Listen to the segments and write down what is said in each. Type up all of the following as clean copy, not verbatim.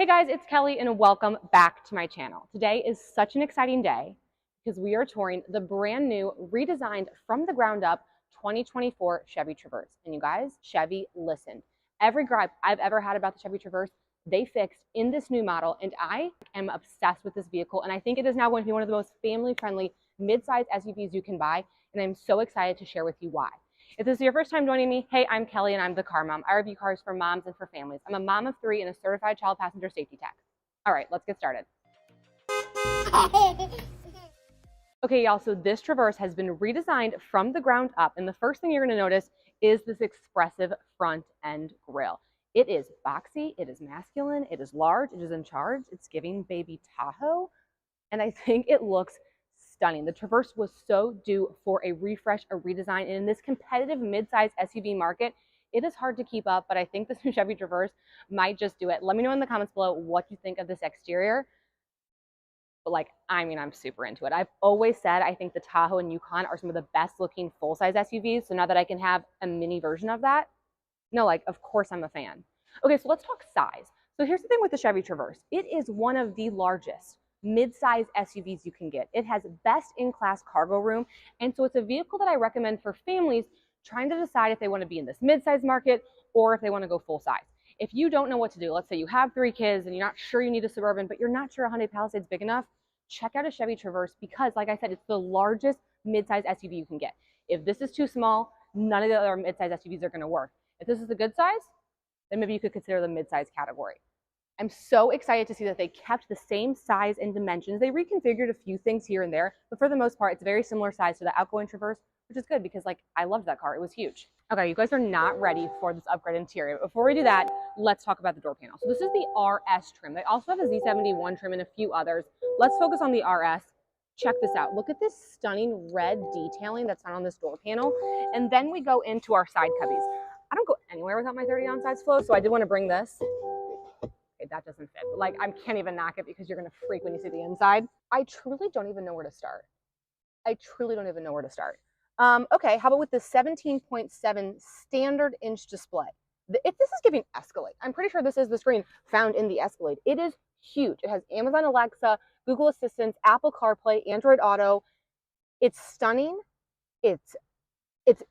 guys, it's Kelly and welcome back to my channel. Today is such an exciting day because we are touring the brand new, redesigned from the ground up 2024 Chevy Traverse. And you guys, Chevy listened. Every gripe I've ever had about the Chevy Traverse, they fixed in this new model, and I am obsessed with this vehicle. And I think it is now going to be one of the most family-friendly mid-size SUVs you can buy, and I'm so excited to share with you why. If this is your first time joining me, hey, I'm Kelly and I'm the Car Mom. I review cars for moms and for families. I'm a mom of 3 and a certified child passenger safety tech. All right, let's get started. Okay, y'all, so this Traverse has been redesigned from the ground up, and the first thing you're gonna notice is this expressive front end grille. It is boxy, it is masculine, it is large, it is in charge, it's giving baby Tahoe, and I think it looks stunning. The Traverse was so due for a refresh, a redesign, and in this competitive mid-size SUV market, it is hard to keep up, but I think this new Chevy Traverse might just do it. Let me know in the comments below what you think of this exterior. But I'm super into it. I've always said I think the Tahoe and Yukon are some of the best looking full-size SUVs, so now that I can have a mini version of that, of course I'm a fan. Okay, so let's talk size. So here's the thing with the Chevy Traverse. It is one of the largest mid-size SUVs you can get. It has best-in-class cargo room, and so it's a vehicle that I recommend for families trying to decide if they want to be in this mid-size market or if they want to go full-size. If you don't know what to do, let's say you have 3 kids and you're not sure you need a Suburban, but you're not sure a Hyundai Palisade's big enough, check out a Chevy Traverse because, like I said, it's the largest mid-size SUV you can get. If this is too small, none of the other mid-size SUVs are going to work. If this is a good size, then maybe you could consider the mid-size category. I'm so excited to see that they kept the same size and dimensions. They reconfigured a few things here and there, but for the most part, it's a very similar size to the outgoing Traverse, which is good because I loved that car. It was huge. Okay, you guys are not ready for this upgrade interior. Before we do that, let's talk about the door panel. So this is the RS trim. They also have a Z71 trim and a few others. Let's focus on the RS. Check this out. Look at this stunning red detailing that's found on this door panel. And then we go into our side cubbies. I don't go anywhere without my 30-ounce sides flow, so I did want to bring this. Okay, that doesn't fit. But I can't even knock it because you're gonna freak when you see the inside. I truly don't even know where to start. Okay, how about with the 17.7 standard inch display? If this is giving Escalade, I'm pretty sure this is the screen found in the Escalade. It is huge. It has Amazon Alexa, Google Assistant, Apple CarPlay, Android Auto. It's stunning. It's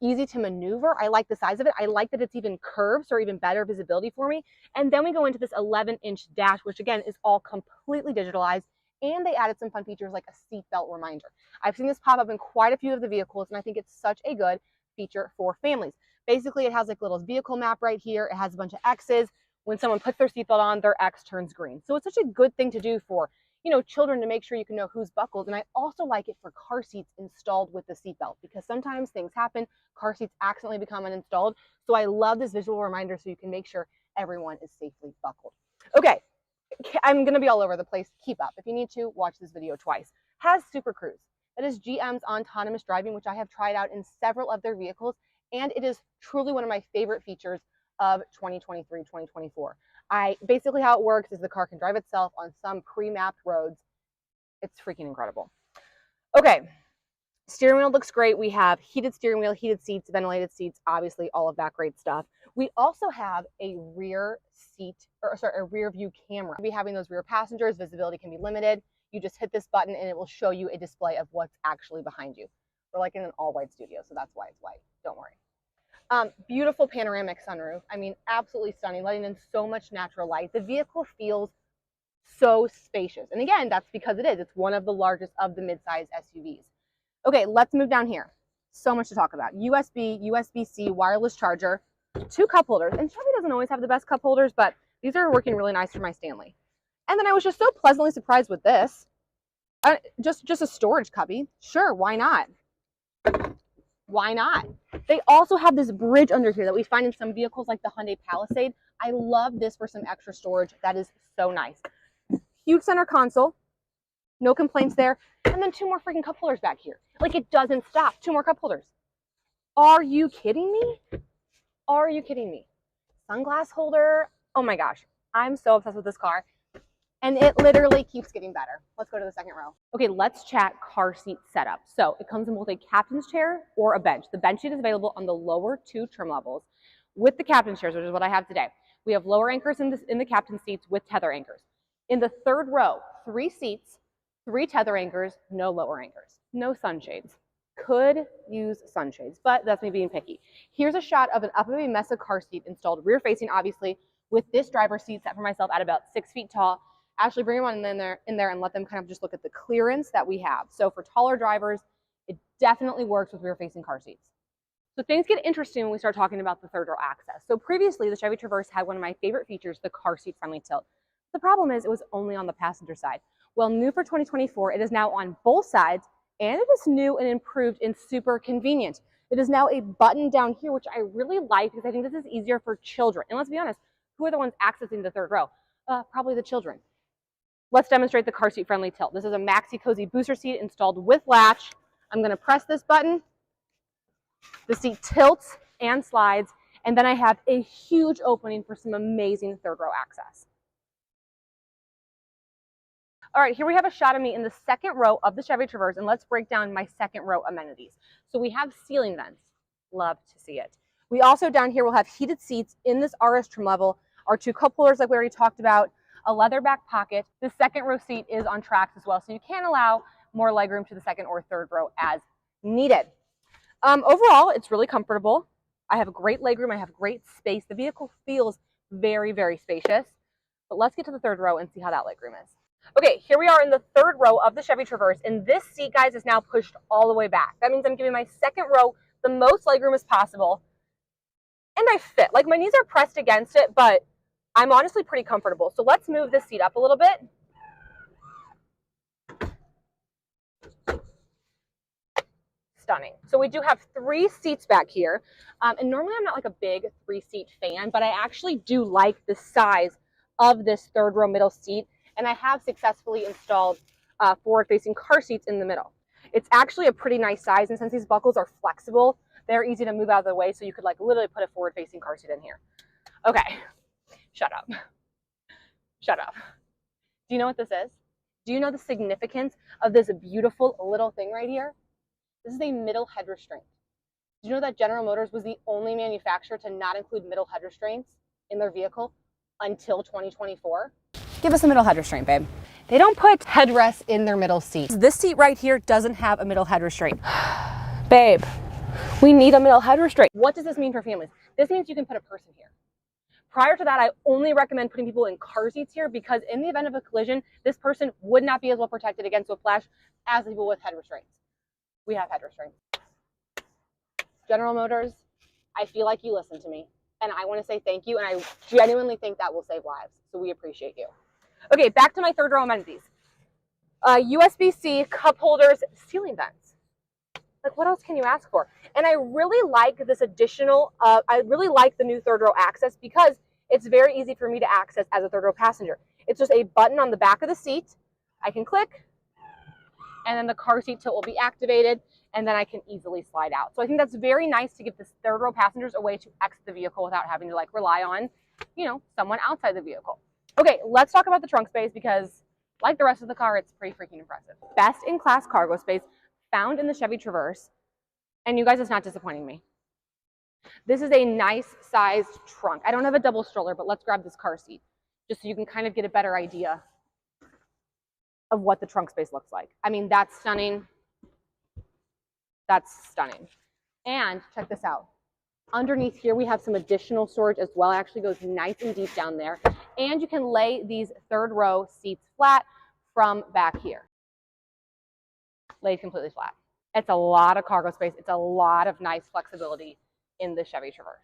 easy to maneuver. I like the size of it. I like that it's even curved, so even better visibility for me. And then we go into this 11-inch dash, which again is all completely digitalized. And they added some fun features like a seatbelt reminder. I've seen this pop up in quite a few of the vehicles, and I think it's such a good feature for families. Basically, it has a little vehicle map right here. It has a bunch of X's. When someone puts their seatbelt on, their X turns green. So it's such a good thing to do for children to make sure you can know who's buckled. And I also like it for car seats installed with the seatbelt because sometimes things happen, car seats accidentally become uninstalled. So I love this visual reminder so you can make sure everyone is safely buckled. Okay, I'm gonna be all over the place. Keep up. If you need to, watch this video twice. Has Super Cruise. That is GM's autonomous driving, which I have tried out in several of their vehicles, and it is truly one of my favorite features of 2023, 2024. Basically how it works is the car can drive itself on some pre-mapped roads. It's freaking incredible. Okay, steering wheel looks great. We have heated steering wheel, heated seats, ventilated seats, obviously all of that great stuff. We also have a rear view camera. We'll be having those rear passengers, visibility can be limited. You just hit this button and it will show you a display of what's actually behind you. We're like in an all-white studio, so that's why it's white. Don't worry. Beautiful panoramic sunroof. I mean, absolutely stunning, letting in so much natural light. The vehicle feels so spacious. And again, that's because it is. It's one of the largest of the mid-size SUVs. Okay, let's move down here. So much to talk about. USB, USB-C, wireless charger, 2 cup holders. And Chevy doesn't always have the best cup holders, but these are working really nice for my Stanley. And then I was just so pleasantly surprised with this. Just a storage cubby. Sure, why not? Why not? They also have this bridge under here that we find in some vehicles like the Hyundai Palisade. I love this for some extra storage. That is so nice. Huge center console. No complaints there. And then 2 more freaking cup holders back here. It doesn't stop. 2 more cup holders. Are you kidding me? Are you kidding me? Sunglass holder. Oh my gosh. I'm so obsessed with this car. And it literally keeps getting better. Let's go to the second row. Okay, let's chat car seat setup. So it comes in both a captain's chair or a bench. The bench seat is available on the lower 2 trim levels with the captain's chairs, which is what I have today. We have lower anchors in the captain seats with tether anchors. In the third row, 3 seats, 3 tether anchors, no lower anchors, no sunshades. Could use sunshades, but that's me being picky. Here's a shot of an UPPA Mesa car seat installed rear facing, obviously, with this driver's seat set for myself at about 6 feet tall. Actually bring them on in there and let them kind of just look at the clearance that we have. So for taller drivers, it definitely works with rear facing car seats. So things get interesting when we start talking about the third row access. So previously, the Chevy Traverse had one of my favorite features, the car seat friendly tilt. The problem is it was only on the passenger side. Well, new for 2024, it is now on both sides, and it is new and improved and super convenient. It is now a button down here, which I really like because I think this is easier for children. And let's be honest, who are the ones accessing the third row? Probably the children. Let's demonstrate the car seat friendly tilt. This is a Maxi Cozy booster seat installed with latch. I'm gonna press this button. The seat tilts and slides, and then I have a huge opening for some amazing third row access. All right, here we have a shot of me in the second row of the Chevy Traverse, and let's break down my second row amenities. So we have ceiling vents. Love to see it. We also down here will have heated seats in this RS trim level, our 2 cup holders like we already talked about, a leather back pocket. The second row seat is on tracks as well, so you can allow more legroom to the second or third row as needed. Overall, it's really comfortable. I have great legroom. I have great space. The vehicle feels very, very spacious. But let's get to the third row and see how that legroom is. Okay, here we are in the third row of the Chevy Traverse, and this seat, guys, is now pushed all the way back. That means I'm giving my second row the most legroom as possible, and I fit. Like, my knees are pressed against it, but I'm honestly pretty comfortable. So let's move this seat up a little bit. Stunning. So we do have 3 seats back here, and normally I'm not like a big 3-seat fan, but I actually do like the size of this third row middle seat, and I have successfully installed forward-facing car seats in the middle. It's actually a pretty nice size, and since these buckles are flexible, they're easy to move out of the way, so you could like literally put a forward-facing car seat in here. Okay, shut up. Shut up. Do you know what this is? Do you know the significance of this beautiful little thing right here? This is a middle head restraint. Did you know that General Motors was the only manufacturer to not include middle head restraints in their vehicle until 2024? Give us a middle head restraint, babe. They don't put headrests in their middle seats. This seat right here doesn't have a middle head restraint. Babe, we need a middle head restraint. What does this mean for families? This means you can put a person here. Prior to that, I only recommend putting people in car seats here because in the event of a collision, this person would not be as well protected against whiplash as the people with head restraints. We have head restraints. General Motors, I feel like you listen to me, and I want to say thank you, and I genuinely think that will save lives, so we appreciate you. Okay, back to my third row amenities. USB-C, cup holders, ceiling vents. Like, what else can you ask for? And I really like this additional, I really like the new third row access because it's very easy for me to access as a third row passenger. It's just a button on the back of the seat. I can click, and then the car seat tilt will be activated, and then I can easily slide out. So I think that's very nice to give the third row passengers a way to exit the vehicle without having to like rely on, you know, someone outside the vehicle. Okay, let's talk about the trunk space because like the rest of the car, it's pretty freaking impressive. Best in class cargo space found in the Chevy Traverse, and you guys, it's not disappointing me. This is a nice sized trunk. I don't have a double stroller, but let's grab this car seat just so you can kind of get a better idea of what the trunk space looks like. I mean, that's stunning. That's stunning. And check this out. Underneath here, we have some additional storage as well. It actually goes nice and deep down there. And you can lay these third row seats flat from back here. Laid completely flat. It's a lot of cargo space. It's a lot of nice flexibility in the Chevy Traverse.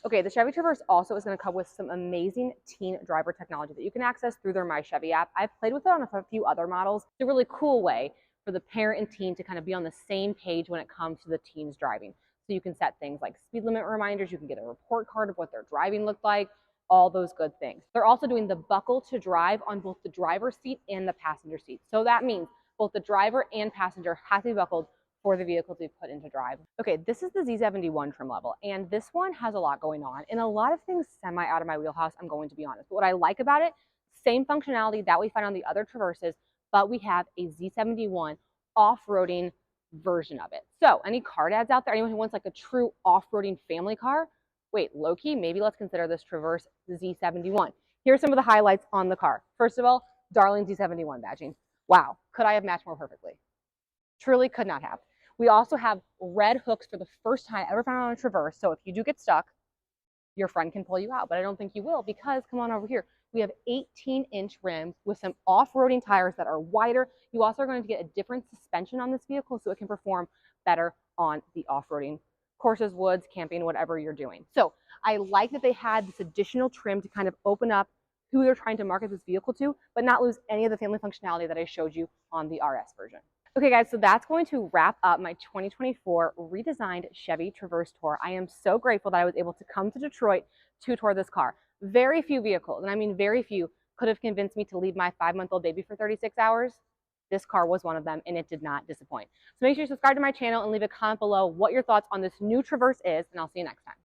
Okay, the Chevy Traverse also is going to come with some amazing teen driver technology that you can access through their My Chevy app. I've played with it on a few other models. It's a really cool way for the parent and teen to kind of be on the same page when it comes to the teens driving. So you can set things like speed limit reminders, you can get a report card of what their driving looked like, all those good things. They're also doing the buckle to drive on both the driver's seat and the passenger seat. So that means both the driver and passenger has to be buckled for the vehicle to be put into drive. Okay, this is the Z71 trim level, and this one has a lot going on, and a lot of things semi out of my wheelhouse, I'm going to be honest. But what I like about it, same functionality that we find on the other Traverses, but we have a Z71 off-roading version of it. So any car dads out there, anyone who wants like a true off-roading family car, wait, low-key, maybe let's consider this Traverse Z71. Here's some of the highlights on the car. First of all, Darling Z71 badging. Wow, could I have matched more perfectly? Truly could not have. We also have red hooks for the first time ever found on a Traverse. So if you do get stuck, your friend can pull you out, but I don't think you will because come on over here. We have 18-inch rims with some off-roading tires that are wider. You also are going to get a different suspension on this vehicle so it can perform better on the off-roading courses, woods, camping, whatever you're doing. So I like that they had this additional trim to kind of open up who they're trying to market this vehicle to, but not lose any of the family functionality that I showed you on the RS version. Okay guys, so that's going to wrap up my 2024 redesigned Chevy Traverse tour. I am so grateful that I was able to come to Detroit to tour this car. Very few vehicles, and I mean very few, could have convinced me to leave my 5-month-old baby for 36 hours. This car was one of them, and it did not disappoint. So make sure you subscribe to my channel and leave a comment below what your thoughts on this new Traverse is, and I'll see you next time.